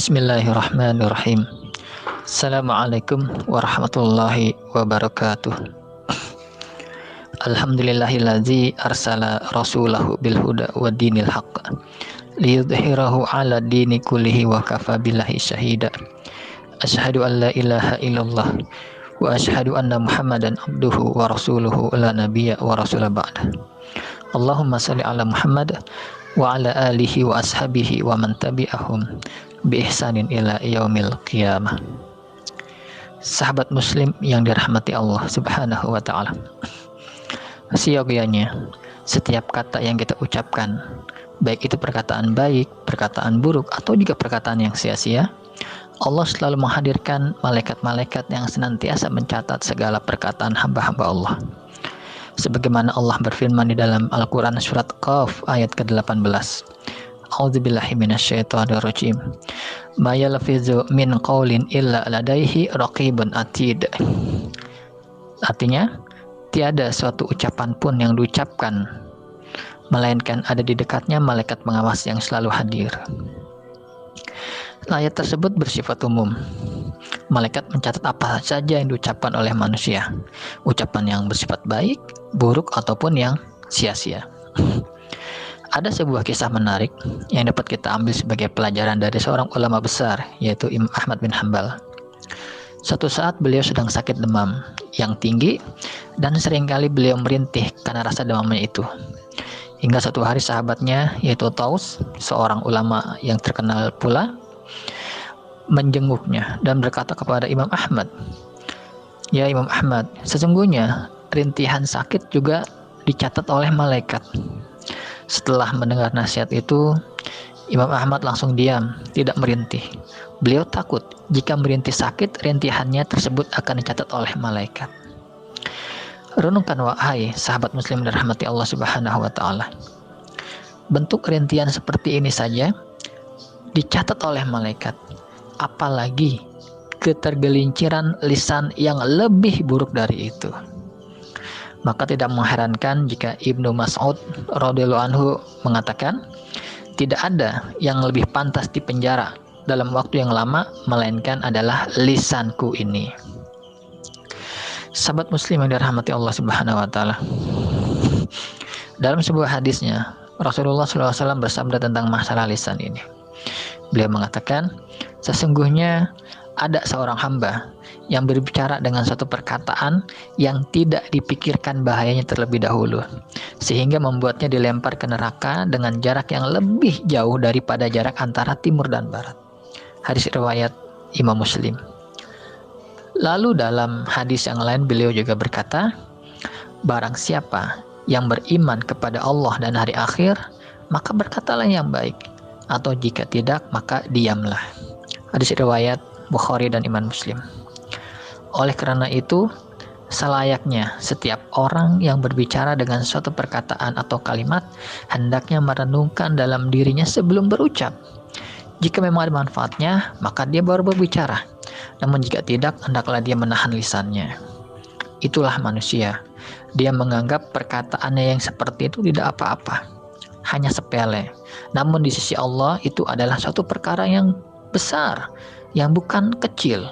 Bismillahirrahmanirrahim. Assalamualaikum warahmatullahi wabarakatuh. Alhamdulillahillazi arsala rasulahu bilhuda wa dinil haqq liyudhhirahu ala dini kullihi wa kafa billahi syahida. Asyhadu an la ilaha illallah wa asyhadu anna muhammadan abduhu wa rasuluhu la nabiyya wa rasula ba'da. Allahumma salli ala Muhammad wa ala alihi wa ashabihi wa man tabi'ahum bi ihsanin ila yaumil qiyamah. Sahabat muslim yang dirahmati Allah Subhanahu wa taala. Siogianya setiap kata yang kita ucapkan, baik itu perkataan baik, perkataan buruk, atau juga perkataan yang sia-sia, Allah selalu menghadirkan malaikat-malaikat yang senantiasa mencatat segala perkataan hamba-hamba Allah. Sebagaimana Allah berfirman di dalam Al-Quran surat Qaf ayat ke-18. A'udzubillahi minasyaitonirrajim. Ma yalfizu min qaulin illa ladaihi raqibun atid. Artinya, tiada suatu ucapan pun yang diucapkan melainkan ada di dekatnya malaikat pengawas yang selalu hadir. Ayat tersebut bersifat umum. Malaikat mencatat apa saja yang diucapkan oleh manusia, ucapan yang bersifat baik, buruk, ataupun yang sia-sia. Ada sebuah kisah menarik yang dapat kita ambil sebagai pelajaran dari seorang ulama besar, yaitu Imam Ahmad bin Hanbal. Suatu saat beliau sedang sakit demam yang tinggi dan seringkali beliau merintih karena rasa demamnya itu. Hingga suatu hari sahabatnya, yaitu Taus, seorang ulama yang terkenal pula, menjenguknya dan berkata kepada Imam Ahmad, "Ya Imam Ahmad, sesungguhnya rintihan sakit juga dicatat oleh malaikat." Setelah mendengar nasihat itu, Imam Ahmad langsung diam, tidak merintih. Beliau takut jika merintih sakit, rintihannya tersebut akan dicatat oleh malaikat. Renungkan wahai sahabat muslim dirahmati Allah Subhanahu wa taala. Bentuk rintihan seperti ini saja dicatat oleh malaikat. Apalagi ketergelinciran lisan yang lebih buruk dari itu. Maka tidak mengherankan jika Ibnu Mas'ud radhiyallahu anhu mengatakan, tidak ada yang lebih pantas dipenjara dalam waktu yang lama melainkan adalah lisanku ini. Sahabat muslim yang dirahmati Allah Subhanahu wa taala. Dalam sebuah hadisnya, Rasulullah SAW bersabda tentang masalah lisan ini. Beliau mengatakan, sesungguhnya ada seorang hamba yang berbicara dengan suatu perkataan yang tidak dipikirkan bahayanya terlebih dahulu, sehingga membuatnya dilempar ke neraka dengan jarak yang lebih jauh daripada jarak antara timur dan barat. Hadis riwayat Imam Muslim. Lalu dalam hadis yang lain beliau juga berkata, barang siapa yang beriman kepada Allah dan hari akhir, maka berkatalah yang baik, atau jika tidak, maka diamlah. Hadis riwayat Bukhari dan Imam Muslim. Oleh karena itu, selayaknya setiap orang yang berbicara dengan suatu perkataan atau kalimat, hendaknya merenungkan dalam dirinya sebelum berucap. Jika memang ada manfaatnya, maka dia baru berbicara. Namun jika tidak, hendaklah dia menahan lisannya. Itulah manusia. Dia menganggap perkataannya yang seperti itu tidak apa-apa, hanya sepele. Namun di sisi Allah itu adalah suatu perkara yang besar, yang bukan kecil,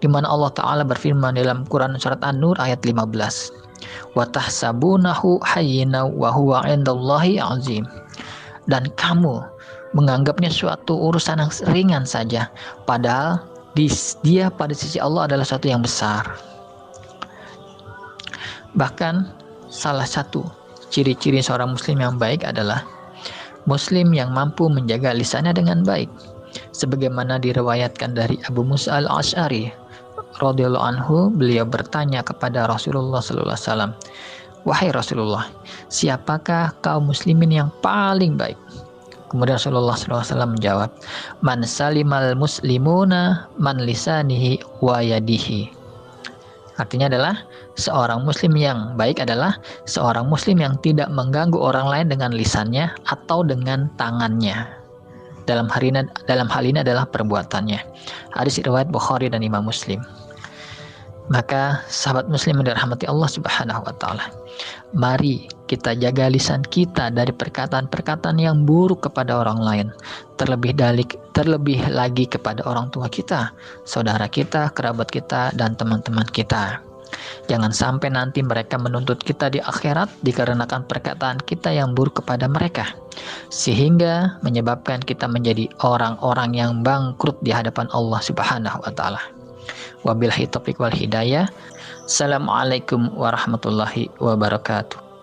di mana Allah Ta'ala berfirman dalam Quran surat An-Nur ayat 15, "Wa tahsabunahu hayyina wa huwa 'indallahi 'azim." Dan kamu menganggapnya suatu urusan yang ringan saja, padahal dia pada sisi Allah adalah suatu yang besar. Bahkan salah satu ciri-ciri seorang muslim yang baik adalah muslim yang mampu menjaga lisannya dengan baik. Sebagaimana diriwayatkan dari Abu Musa al-Asy'ari radhiyallahu anhu, beliau bertanya kepada Rasulullah sallallahu alaihi wasallam, "Wahai Rasulullah, siapakah kaum muslimin yang paling baik?" Kemudian Rasulullah sallallahu alaihi wasallam menjawab, "Man salimal muslimuna man lisanihi wa yadihi." Artinya adalah seorang muslim yang baik adalah seorang muslim yang tidak mengganggu orang lain dengan lisannya atau dengan tangannya. Dalam hal ini adalah perbuatannya. Hadis riwayat Bukhari dan Imam Muslim. Maka sahabat muslim yang dirahmati Allah Subhanahu wa taala, mari kita jaga lisan kita dari perkataan-perkataan yang buruk kepada orang lain, terlebih lagi kepada orang tua kita, saudara kita, kerabat kita, dan teman-teman kita. Jangan sampai nanti mereka menuntut kita di akhirat dikarenakan perkataan kita yang buruk kepada mereka, sehingga menyebabkan kita menjadi orang-orang yang bangkrut di hadapan Allah Subhanahu wa taala. Wabillahi taufiq wal hidayah. Assalamualaikum warahmatullahi wabarakatuh.